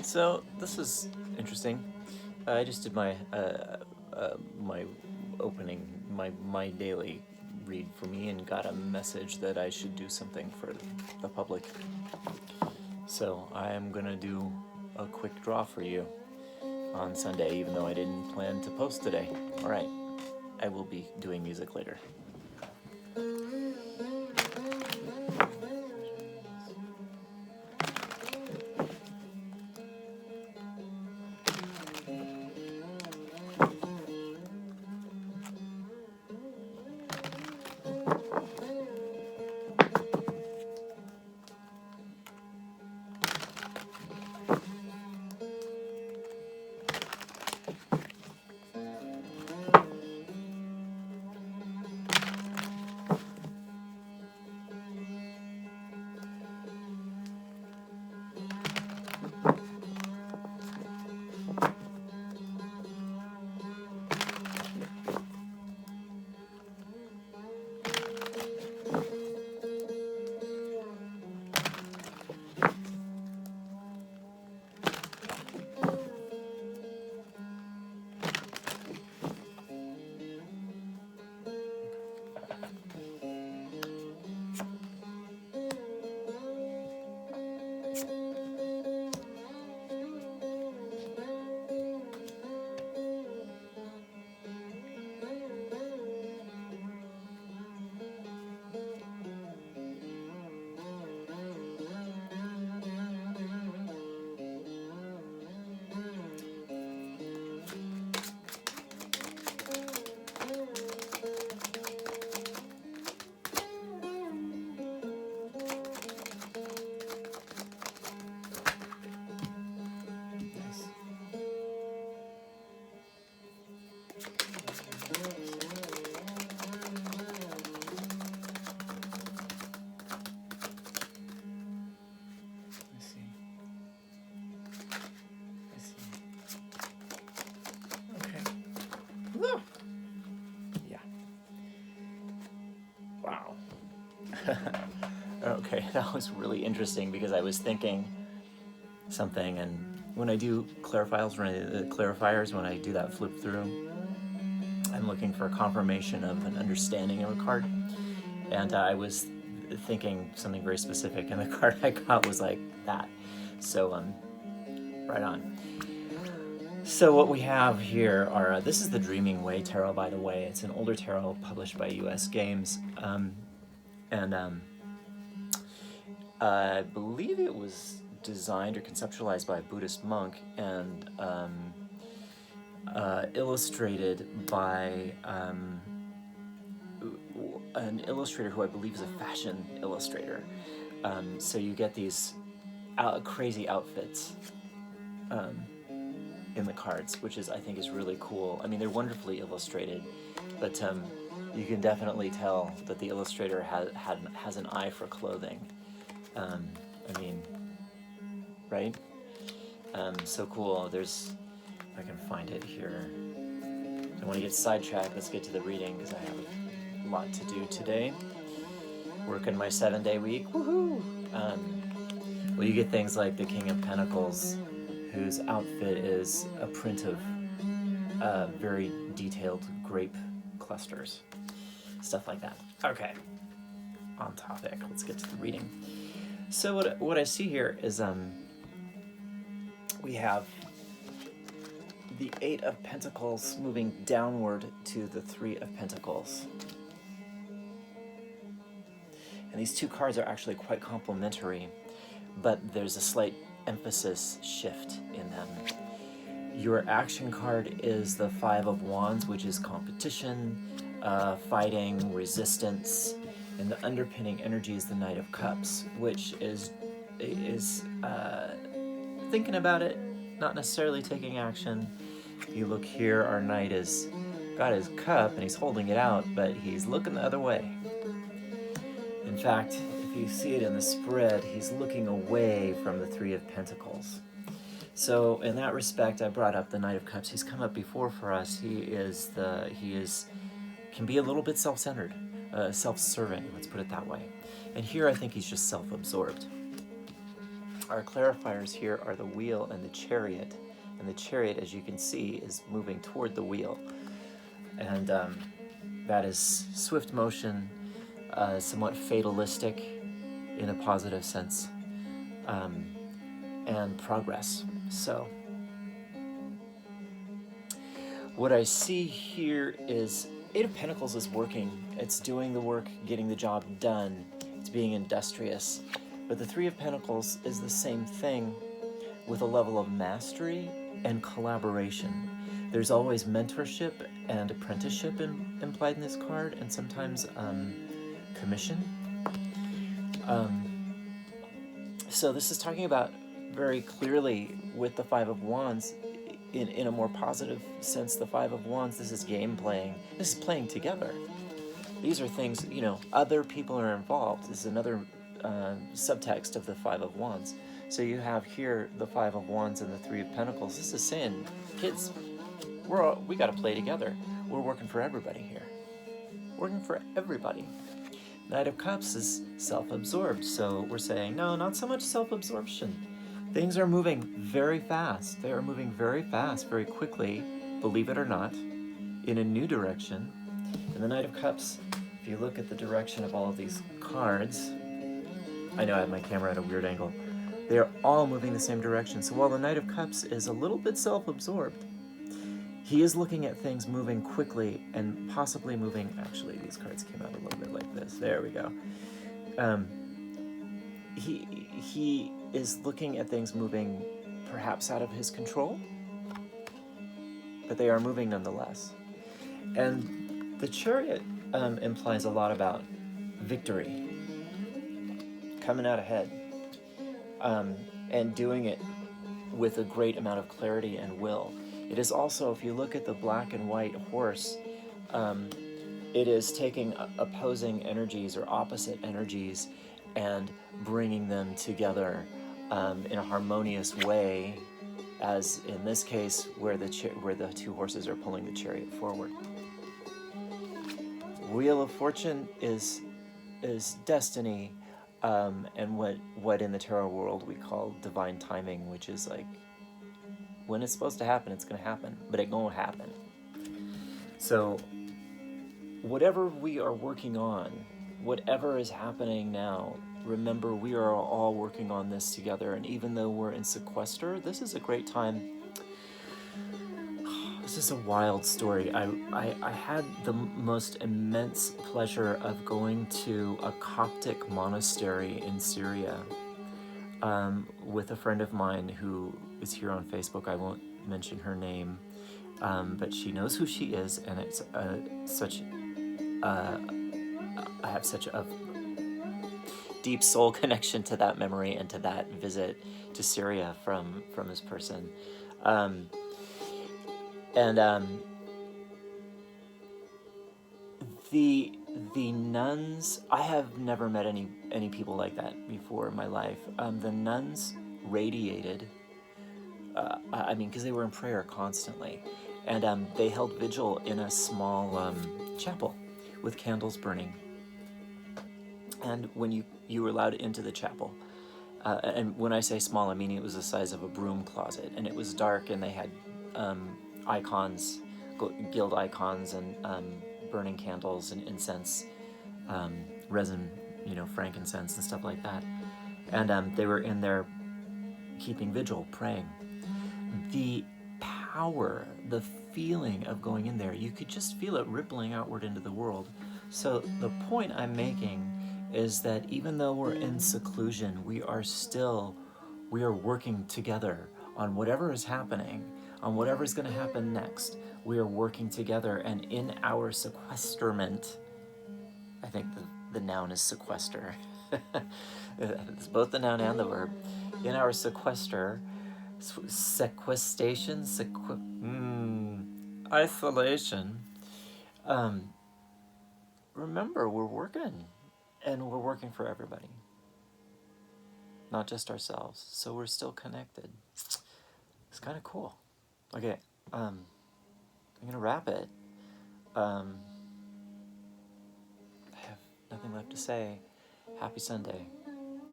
So this is interesting. I just did my my opening, my daily read for me, and got a message that I should do something for the public. So I am gonna do a quick draw for you on Sunday, even though I didn't plan to post today. All right, I will be doing music later. Yeah. Wow. Okay, that was really interesting because I was thinking something, and when I do clarifiers, when I do that flip through, I'm looking for confirmation of an understanding of a card, and I was thinking something very specific, and the card I got was like that. So right on. So what we have here are, this is the Dreaming Way Tarot, by the way. It's an older tarot published by US Games. I believe it was designed or conceptualized by a Buddhist monk and illustrated by an illustrator who I believe is a fashion illustrator. So you get these crazy outfits in the cards, which I think is really cool. I mean, they're wonderfully illustrated, but you can definitely tell that the illustrator has an eye for clothing. I mean, right? So cool. There's, if I can find it here. I don't want to get sidetracked. Let's get to the reading because I have a lot to do today. Working my 7-day week. Woohoo! Well, you get things like the King of Pentacles, whose outfit is a print of very detailed grape clusters. Stuff like that. Okay, on topic. Let's get to the reading. So what I see here is we have the 8 of Pentacles moving downward to the 3 of Pentacles. And these two cards are actually quite complementary, but there's a slight emphasis shift in them. Your action card is the 5 of Wands, which is competition, fighting, resistance, and the underpinning energy is the Knight of Cups, which is thinking about it, not necessarily taking action. If you look here, our Knight has got his cup and he's holding it out, but he's looking the other way. In fact, if you see it in the spread, he's looking away from the 3 of Pentacles. So in that respect, I brought up the Knight of Cups. He's come up before for us. He can be a little bit self-centered, self-serving, let's put it that way. And here I think he's just self-absorbed. Our clarifiers here are the wheel and the chariot. And the chariot, as you can see, is moving toward the wheel. And that is swift motion, somewhat fatalistic in a positive sense, and progress. So what I see here is Eight of Pentacles is working. It's doing the work, getting the job done. It's being industrious. But the Three of Pentacles is the same thing with a level of mastery and collaboration. There's always mentorship and apprenticeship implied in this card, and sometimes commission. So this is talking about very clearly with the Five of Wands, in a more positive sense, the Five of Wands, this is game playing. This is playing together. These are things, you know, other people are involved. This is another subtext of the Five of Wands. So you have here the Five of Wands and the Three of Pentacles. This is saying, kids, we got to play together. We're working for everybody here. Working for everybody. Knight of Cups is self-absorbed. So we're saying, no, not so much self-absorption. Things are moving very fast. They are moving very fast, very quickly, believe it or not, in a new direction. And the Knight of Cups, if you look at the direction of all of these cards, I know I have my camera at a weird angle, they are all moving the same direction. So while the Knight of Cups is a little bit self-absorbed, he is looking at things moving quickly and possibly moving, actually these cards came out a little bit like this, there we go. He is looking at things moving perhaps out of his control, but they are moving nonetheless. And the Chariot implies a lot about victory, coming out ahead, and doing it with a great amount of clarity and will. It is also, if you look at the black and white horse, it is taking opposing energies or opposite energies and bringing them together in a harmonious way, as in this case where the two horses are pulling the chariot forward. Wheel of Fortune is destiny, and what in the tarot world we call divine timing, which is like when it's supposed to happen, it's going to happen, but it won't happen. So whatever we are working on, whatever is happening now, remember we are all working on this together. And even though we're in sequester, this is a great time. This is a wild story. I had the most immense pleasure of going to a Coptic monastery in Syria with a friend of mine who is here on Facebook. I won't mention her name, but she knows who she is, and it's I have such a deep soul connection to that memory and to that visit to Syria from this person. The nuns, I have never met any people like that before in my life. The nuns radiated, I mean, because they were in prayer constantly, and they held vigil in a small chapel with candles burning. And when you were allowed into the chapel, and when I say small, I mean it was the size of a broom closet, and it was dark, and they had icons, guild icons, and burning candles and incense, resin, frankincense and stuff like that. And they were in there keeping vigil, praying. The power, the feeling of going in there, you could just feel it rippling outward into the world. So the point I'm making is that even though we're in seclusion, we are working together on whatever is happening, on whatever is going to happen next. We are working together, and in our sequesterment, I think the noun is sequester. It's both the noun and the verb. In our sequester, sequestration, isolation, remember, we're working, and we're working for everybody, not just ourselves. So we're still connected. It's kind of cool. Okay, I'm gonna wrap it. I have nothing left to say. Happy Sunday.